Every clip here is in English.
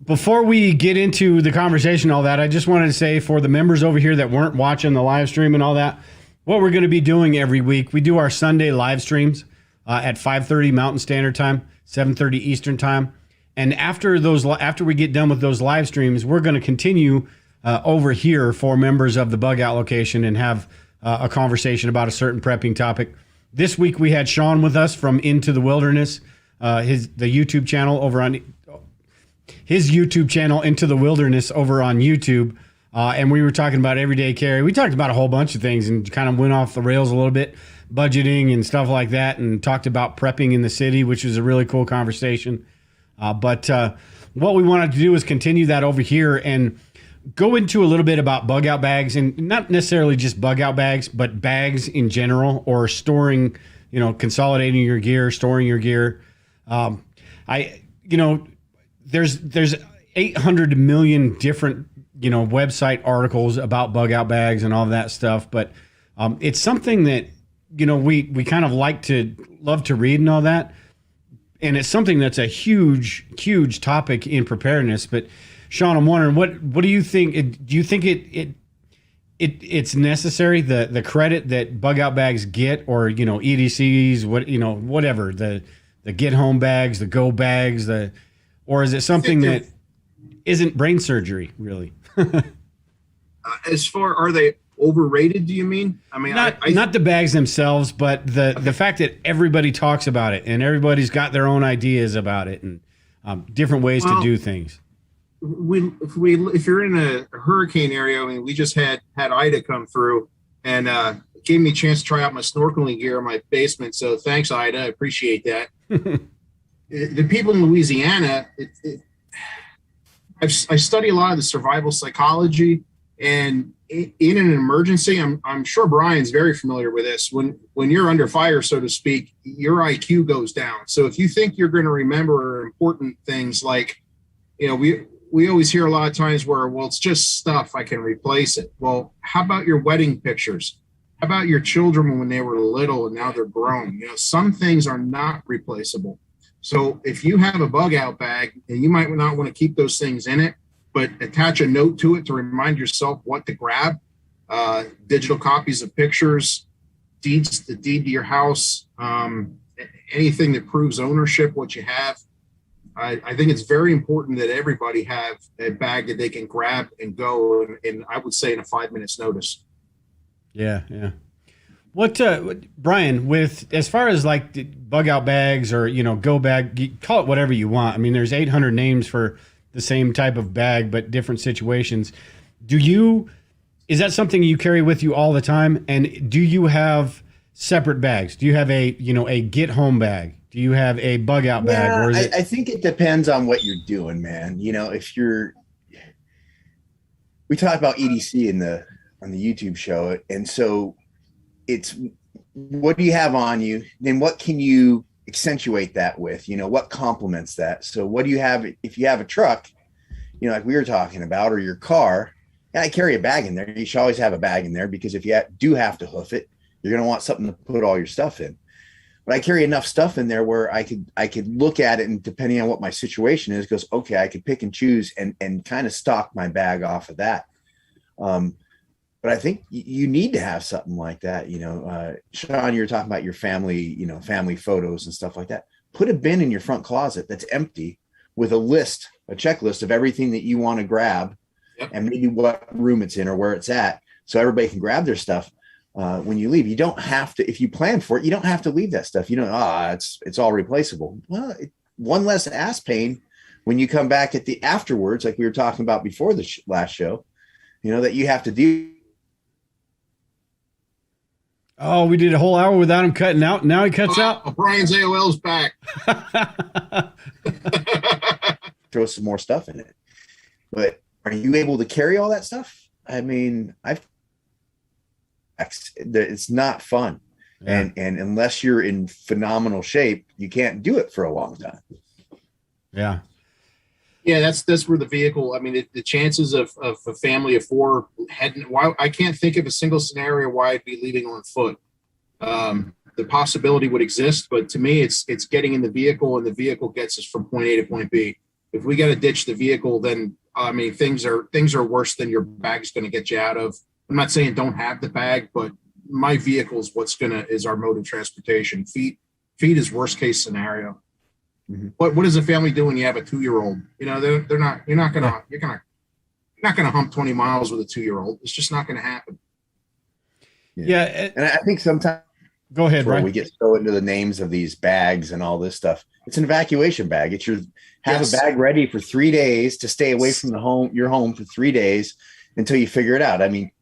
Before we get into the conversation, all that, I just wanted to say for the members over here that weren't watching the live stream and all that, what we're going to be doing every week, we do our Sunday live streams at 5:30 Mountain Standard Time, 7:30 Eastern Time, and after we get done with those live streams, we're going to continue over here for members of the Bug Out location and have a conversation about a certain prepping topic. This week we had Shawn with us from Into the Wilderness, the YouTube channel over on his YouTube channel, Into the Wilderness, over on YouTube. And we were talking about everyday carry. We talked about a whole bunch of things and kind of went off the rails a little bit, budgeting and stuff like that, and talked about prepping in the city, which was a really cool conversation. But what we wanted to do is continue that over here and go into a little bit about bug out bags, and not necessarily just bug out bags, but bags in general, or storing, consolidating your gear, storing your gear. There's 800 million different, website articles about bug out bags and all of that stuff. But it's something that, we kind of love to read and all that. And it's something that's a huge, huge topic in preparedness. But Shawn, I'm wondering, what do you think? Do you think it's necessary, the credit that bug out bags get, or, EDCs, whatever, the get home bags, the go bags, or is it something that isn't brain surgery, really? Are they overrated, do you mean? I mean, not the bags themselves, but the fact that everybody talks about it and everybody's got their own ideas about it and different ways to do things. If you're in a hurricane area, I mean, we just had Ida come through and gave me a chance to try out my snorkeling gear in my basement. So thanks, Ida. I appreciate that. The people in Louisiana, I study a lot of the survival psychology, and in an emergency, I'm sure Brian's very familiar with this. When you're under fire, so to speak, your IQ goes down. So if you think you're going to remember important things like, we always hear a lot of times where, well, it's just stuff, I can replace it. Well, how about your wedding pictures? How about your children when they were little and now they're grown? Some things are not replaceable. So if you have a bug out bag, and you might not want to keep those things in it, but attach a note to it to remind yourself what to grab, digital copies of pictures, the deed to your house, anything that proves ownership, what you have. I think it's very important that everybody have a bag that they can grab and go, and I would say in a 5 minutes notice. Yeah. What, Brian, with as far as like the bug out bags or, go bag, you call it whatever you want. I mean, there's 800 names for the same type of bag, but different situations. Is that something you carry with you all the time? And do you have separate bags? Do you have a get home bag? Do you have a bug out bag? Or is I think it depends on what you're doing, man. We talk about EDC on the YouTube show. And so it's, what do you have on you? Then what can you accentuate that with? What complements that? So what do you have? If you have a truck, like we were talking about, or your car, I carry a bag in there. You should always have a bag in there, because if you do have to hoof it, you're going to want something to put all your stuff in. But I carry enough stuff in there where I could look at it, and depending on what my situation is, goes, okay, I could pick and choose and kind of stock my bag off of that. But I think you need to have something like that. Shawn, you were talking about your family, family photos and stuff like that. Put a bin in your front closet that's empty with a checklist of everything that you want to grab, and maybe what room it's in or where it's at, so everybody can grab their stuff. When you leave, you don't have to, if you plan for it, you don't have to leave that stuff. It's all replaceable. Well, one less ass pain when you come back afterwards, like we were talking about before the last show, that you have to do. Oh, we did a whole hour without him cutting out. Now he cuts out. Brian's AOL's back. Throw some more stuff in it. But are you able to carry all that stuff? I mean, it's not fun. Yeah. And unless you're in phenomenal shape, you can't do it for a long time. Yeah. Yeah, that's where the vehicle, I mean, the chances of a family of four heading, I can't think of a single scenario why I'd be leaving on foot. The possibility would exist, but to me, it's getting in the vehicle, and the vehicle gets us from point A to point B. if we got to ditch the vehicle, then I mean, things are worse than your bag's going to get you out of. I'm not saying don't have the bag, but my vehicle is is our mode of transportation. Feet is worst case scenario. Mm-hmm. What does a family do when you have a 2-year-old? You know, you're not gonna hump 20 miles with a 2-year-old. It's just not gonna happen. Yeah. And I think sometimes Go ahead, where Brian. we get so into the names of these bags and all this stuff. It's an evacuation bag. It's have a bag ready for 3 days to stay away from your home for 3 days until you figure it out. I mean,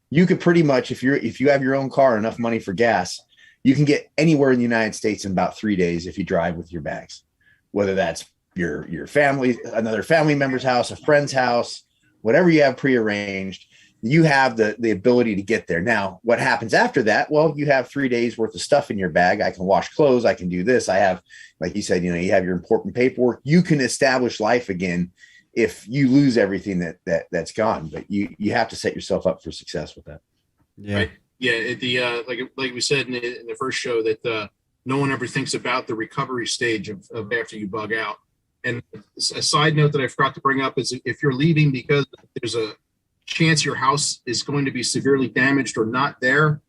you could pretty much, if you have your own car, enough money for gas, you can get anywhere in the United States in about 3 days if you drive with your bags, whether that's your family, another family member's house, a friend's house, whatever you have prearranged. You have the ability to get there. Now, what happens after that? Well, you have 3 days worth of stuff in your bag. I can wash clothes. I can do this. I have, like you said, you have your important paperwork. You can establish life again if you lose everything that's gone. But you have to set yourself up for success with that. Yeah. Right. Yeah. Like we said in the first show that no one ever thinks about the recovery stage of after you bug out. And a side note that I forgot to bring up is if you're leaving because there's a chance your house is going to be severely damaged or not there,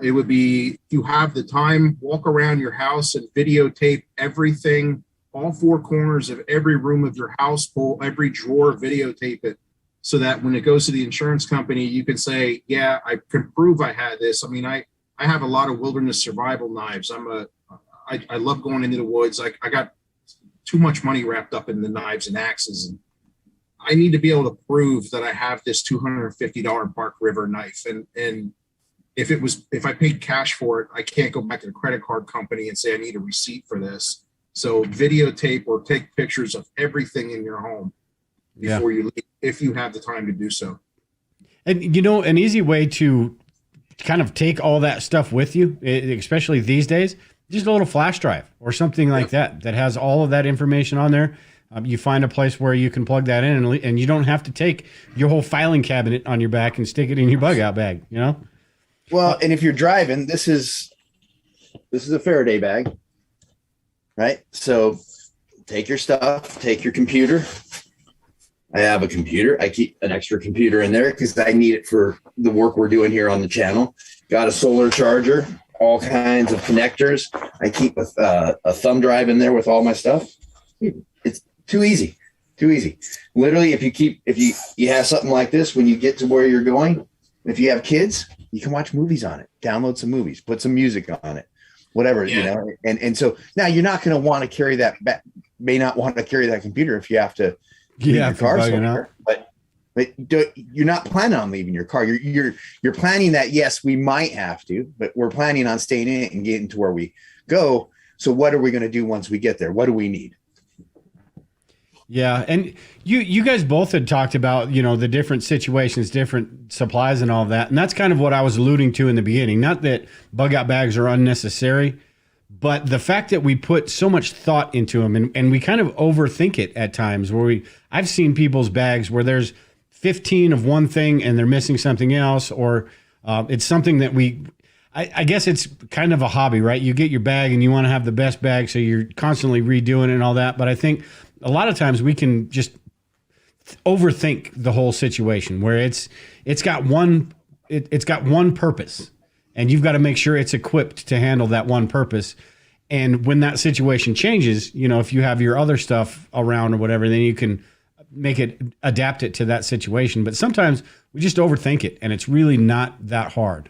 it would be, if you have the time, walk around your house and videotape everything, all 4 corners of every room of your house, pull every drawer, videotape it, so that when it goes to the insurance company, you can say, yeah, I can prove I had this. I mean, I have a lot of wilderness survival knives. I love going into the woods. I got too much money wrapped up in the knives and axes, and I need to be able to prove that I have this $250 Park River knife. And if I paid cash for it, I can't go back to the credit card company and say I need a receipt for this. So videotape or take pictures of everything in your home before you leave, if you have the time to do so. And an easy way to kind of take all that stuff with you, especially these days, just a little flash drive or something like that has all of that information on there. You find a place where you can plug that in, and you don't have to take your whole filing cabinet on your back and stick it in your bug out bag, Well, and if you're driving, this is a Faraday bag, right? So take your stuff, take your computer. I have a computer. I keep an extra computer in there because I need it for the work we're doing here on the channel. Got a solar charger, all kinds of connectors. I keep a thumb drive in there with all my stuff. It's too easy. Literally, if you have something like this, when you get to where you're going, if you have kids, you can watch movies on it, download some movies, put some music on it, whatever, and so now you're not going to want to carry that may not want to carry that computer if you have to leave your car somewhere, but you're not planning on leaving your car. You're planning that, yes, we might have to, but we're planning on staying in it and getting to where we go. So what are we going to do once we get there? What do we need? Yeah, and you guys both had talked about, the different situations, different supplies and all of that. And that's kind of what I was alluding to in the beginning. Not that bug out bags are unnecessary, but the fact that we put so much thought into them and we kind of overthink it at times where I've seen people's bags where there's 15 of one thing and they're missing something else, or it's something that I guess it's kind of a hobby, right? You get your bag and you want to have the best bag, so you're constantly redoing it and all that. But I think a lot of times we can just overthink the whole situation where it's got one purpose, and you've got to make sure it's equipped to handle that one purpose. And when that situation changes, if you have your other stuff around or whatever, then you can adapt it to that situation. But sometimes we just overthink it, and it's really not that hard.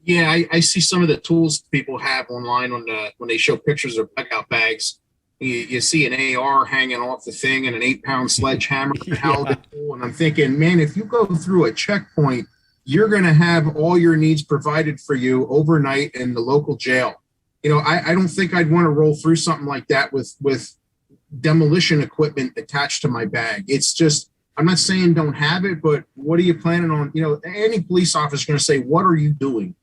Yeah, I see some of the tools people have online when they show pictures of bug out bags. You see an AR hanging off the thing and an 8-pound sledgehammer held in the pool. And I'm thinking, man, if you go through a checkpoint, you're going to have all your needs provided for you overnight in the local jail. I don't think I'd want to roll through something like that with demolition equipment attached to my bag. It's just, I'm not saying don't have it, but what are you planning on? Any police officer is going to say, what are you doing?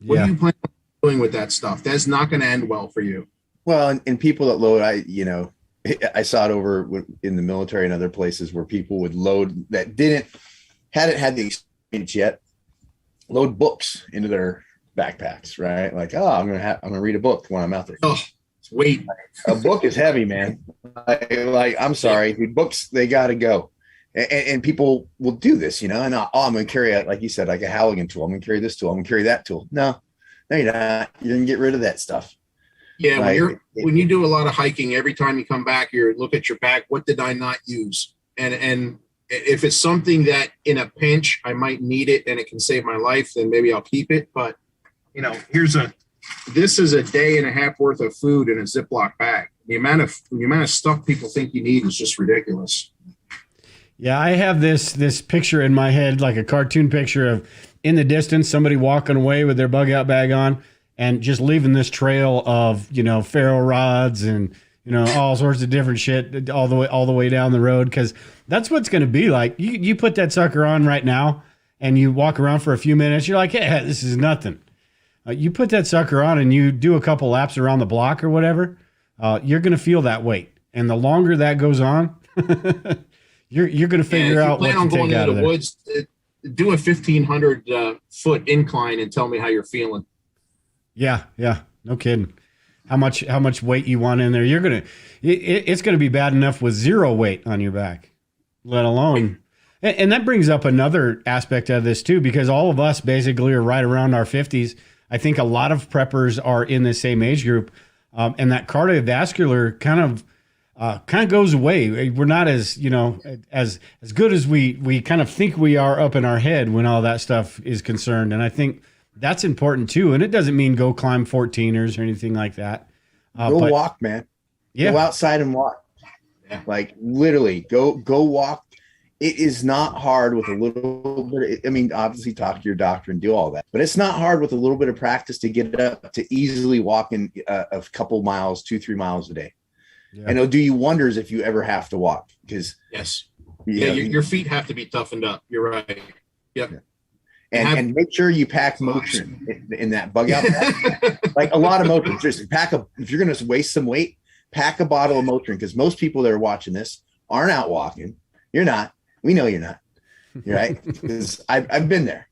What are you planning on doing with that stuff? That's not going to end well for you. Well, and people that load, I saw it over in the military and other places where people would load that hadn't had the experience yet, load books into their backpacks, right? Like, I'm going to read a book when I'm out there. Oh, Weight. A book is heavy, man. Like I'm sorry, dude, books, they got to go. And people will do this, you know, and I'm going to carry, like you said, like a Halligan tool. I'm going to carry this tool. I'm going to carry that tool. No, you're not. You're going to get rid of that stuff. Yeah, Like, when you do a lot of hiking, every time you come back, you look at your bag. What did I not use? And if it's something that in a pinch I might need it and it can save my life, then maybe I'll keep it. But you know, this is a day and a half worth of food in a Ziploc bag. The amount of stuff people think you need is just ridiculous. Yeah, I have this picture in my head, like a cartoon picture of in the distance somebody walking away with their bug out bag on and just leaving this trail of, you know, ferro rods and, you know, all sorts of different shit all the way down the road, because that's what's going to be like. You put that sucker on right now and you walk around for a few minutes, you're like, hey, this is nothing. You put that sucker on and you do a couple laps around the block or whatever, you're going to feel that weight. And the longer that goes on, you're going to figure out what to take out of there. Woods, do a 1,500 foot incline and tell me how you're feeling. Yeah, no kidding. How much weight you want in there? It's gonna be bad enough with zero weight on your back, let alone. And that brings up another aspect of this too, because all of us basically are right around our 50s. I think a lot of preppers are in the same age group, and that cardiovascular kind of goes away. We're not as, you know, as good as we kind of think we are up in our head when all that stuff is concerned. And I think that's important too. And it doesn't mean go climb 14ers or anything like that. Go walk, man. Yeah. Go outside and walk. Yeah. Like literally go walk. It is not hard with a little bit. I mean, obviously talk to your doctor and do all that, but it's not hard with a little bit of practice to get up to easily walk in a couple miles, 2-3 miles a day. Yeah. And it'll do you wonders if you ever have to walk, because your feet have to be toughened up. You're right. Yep. Yeah. And make sure you pack Motrin in that bug out bag. Like a lot of Motrin. Just if you're going to waste some weight, pack a bottle of Motrin, because most people that are watching this aren't out walking. You're not. We know you're not. Right? Because I've been there.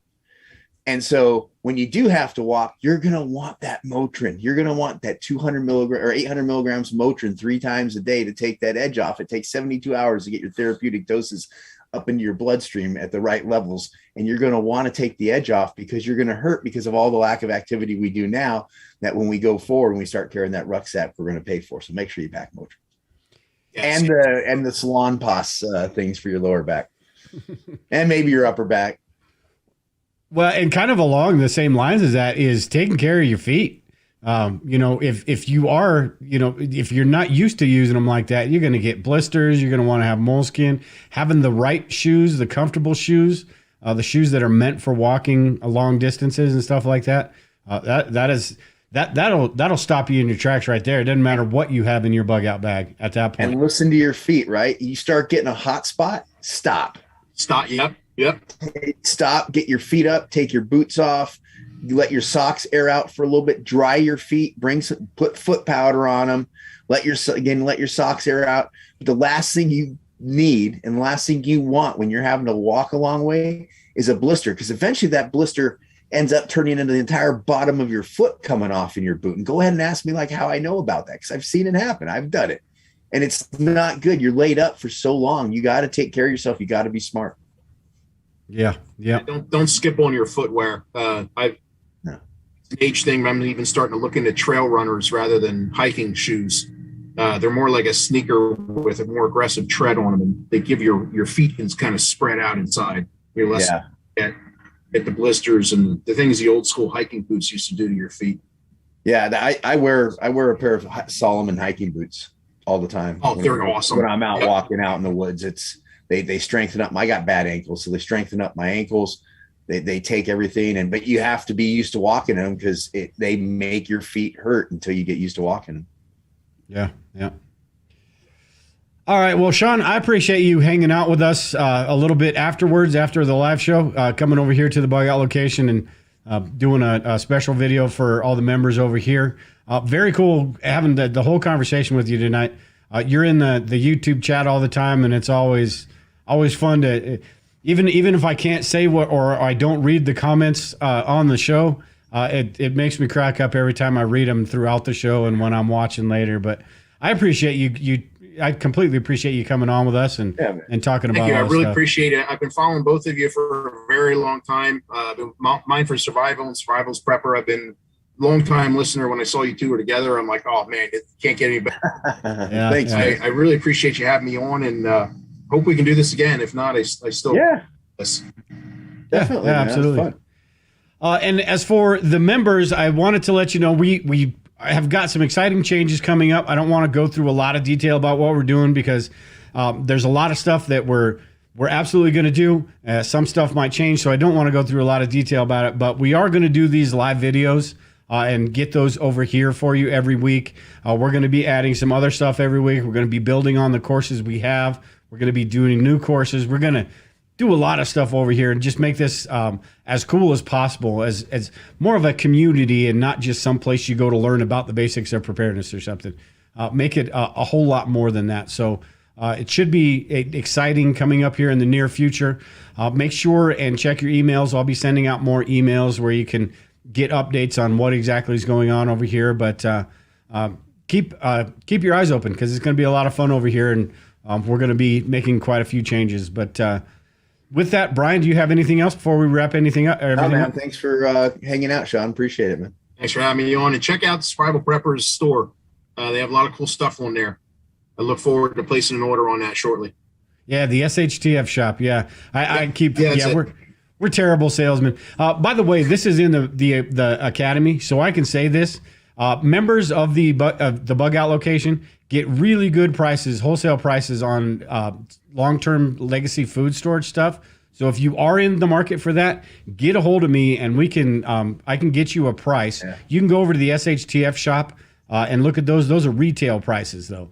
And so when you do have to walk, you're going to want that Motrin. You're going to want that 200 milligram or 800 milligrams of Motrin 3 times a day to take that edge off. It takes 72 hours to get your therapeutic doses up into your bloodstream at the right levels. And you're going to want to take the edge off, because you're going to hurt because of all the lack of activity we do now, that when we go forward and we start carrying that rucksack, we're going to pay for. So make sure you pack Motrin. Yes. And the salon pos things for your lower back and maybe your upper back. Well, and kind of along the same lines as that is taking care of your feet. You know, if you are, you know, if you're not used to using them like that, you're going to get blisters. You're going to want to have moleskin. Having the right shoes, the comfortable shoes, the shoes that are meant for walking long distances and stuff like that. That'll stop you in your tracks right there. It doesn't matter what you have in your bug out bag at that point. And listen to your feet, right? You start getting a hot spot, stop. Yep. Stop, get your feet up, take your boots off, you let your socks air out for a little bit, dry your feet, put foot powder on them, let your socks air out. But the last thing you need and the last thing you want when you're having to walk a long way is a blister, because eventually that blister ends up turning into the entire bottom of your foot coming off in your boot. And go ahead and ask me like how I know about that, because I've seen it happen. I've done it. And it's not good. You're laid up for so long. You got to take care of yourself. You got to be smart. Yeah. Don't skip on your footwear. It's an age thing. I'm even starting to look into trail runners rather than hiking shoes. They're more like a sneaker with a more aggressive tread on them, and they give your feet can kind of spread out inside. You're less at the blisters and the things the old school hiking boots used to do to your feet. Yeah, I wear a pair of Solomon hiking boots all the time. Oh, they're awesome. When I'm out walking out in the woods, they strengthen up. I got bad ankles, so they strengthen up my ankles. They take everything, but you have to be used to walking them, because they make your feet hurt until you get used to walking them. Yeah. All right. Well, Shawn, I appreciate you hanging out with us a little bit afterwards, after the live show, coming over here to the bug out location and doing a special video for all the members over here. Very cool having the whole conversation with you tonight. You're in the YouTube chat all the time, and it's always fun to, even if I can't say what, or I don't read the comments on the show, It makes me crack up every time I read them throughout the show and when I'm watching later. But I appreciate I completely appreciate you coming on with us and talking about. Thank you. I all this really stuff. appreciate it. I've been following both of you for a very long time. I've been mine for survival and survival's prepper. I've been a long time listener. When I saw you two were together, I'm like, oh man, it can't get any better. Yeah, Thanks. yeah. I really appreciate you having me on, and hope we can do this again. If not, I still Definitely. Yeah, man. absolutely. That's fun. And as for the members, I wanted to let you know we have got some exciting changes coming up. I don't want to go through a lot of detail about what we're doing because there's a lot of stuff that we're absolutely going to do. Some stuff might change, so I don't want to go through a lot of detail about it. But we are going to do these live videos and get those over here for you every week. We're going to be adding some other stuff every week. We're going to be building on the courses we have. We're going to be doing new courses. We're going to do a lot of stuff over here and just make this as cool as possible, as more of a community and not just some place you go to learn about the basics of preparedness or something. Make it a whole lot more than that. So it should be exciting coming up here in the near future. Make sure and check your emails. I'll be sending out more emails where you can get updates on what exactly is going on over here. But keep your eyes open because it's going to be a lot of fun over here, and we're going to be making quite a few changes. But with that, Brian, do you have anything else before we wrap anything up? Oh, man, thanks for hanging out, Shawn. Appreciate it, man. Thanks for having me on. And check out the Survival Preppers store. They have a lot of cool stuff on there. I look forward to placing an order on that shortly. Yeah, the SHTF shop. Yeah, I keep. Yeah, we're terrible salesmen. By the way, this is in the academy, so I can say this. Members of the Bug Out location get really good prices, wholesale prices on long-term legacy food storage stuff. So if you are in the market for that, get a hold of me and we can I can get you a price. Yeah. You can go over to the SHTF shop and look at those. Those are retail prices though.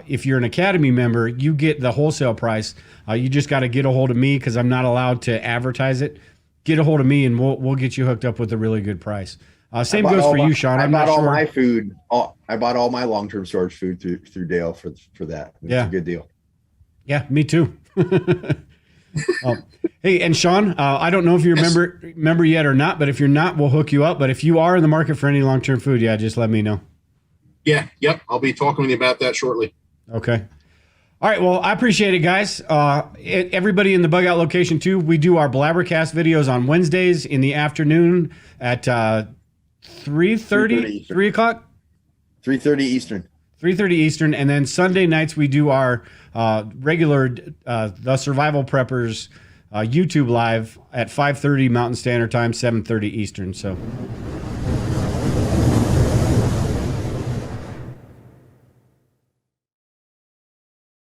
If you're an Academy member, you get the wholesale price. You just got to get a hold of me because I'm not allowed to advertise it. Get a hold of me and we'll get you hooked up with a really good price. Same goes for you, Shawn. I bought all my food. I bought all my long-term storage food through Dale for that. It's a good deal. Yeah, me too. Hey, and Shawn, I don't know if you're a member yet or not, but if you're not, we'll hook you up. But if you are in the market for any long-term food, just let me know. Yeah, yep. I'll be talking with you about that shortly. Okay. All right. Well, I appreciate it, guys. Everybody in the Bug Out location too. We do our Blabbercast videos on Wednesdays in the afternoon at 3:30, 3 o'clock? 3:30 Eastern. 3:30 Eastern. And then Sunday nights, we do our regular The Survival Preppers YouTube live at 5:30 Mountain Standard Time, 7:30 Eastern. So